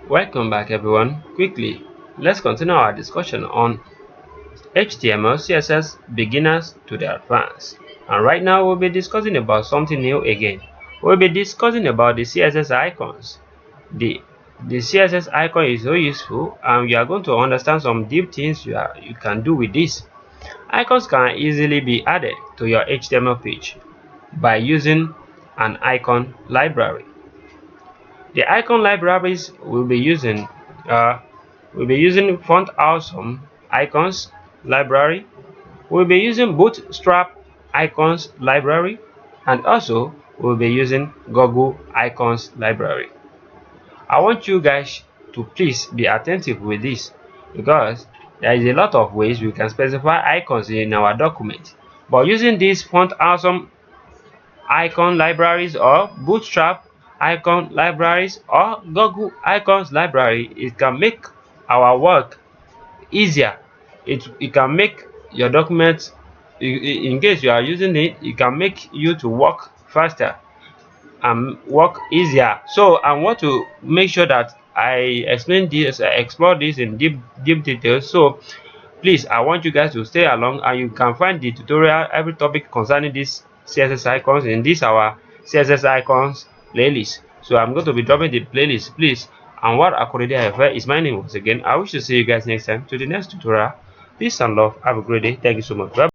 Welcome back everyone. Quickly, let's continue our discussion on HTML, CSS beginners to the advanced. And right now we'll be discussing about something new again. We'll be discussing about the CSS icons. The CSS icon is so useful and you are going to understand some deep things you can do with this. Icons can easily be added to your HTML page by using an icon library. The icon libraries we'll be using Font Awesome icons library. We'll be using Bootstrap icons library, and also we'll be using Google icons library. I want you guys to please be attentive with this because there is a lot of ways we can specify icons in our document. But using these Font Awesome icon libraries or Bootstrap icon libraries or Google icons library, it can make our work easier. It can make your document, in case you are using it, it can make you to work faster and work easier. So I want to make sure that I explain this, explore this in deep details. So please, I want you guys to stay along, and you can find the tutorial, every topic concerning these CSS icons in this our CSS icons playlist. So I'm going to be dropping the playlist. Please, anwar akorede ayofe is my name once again. I wish to see you guys next time to the next tutorial. Peace and love. Have a great day. Thank you so much. Bye.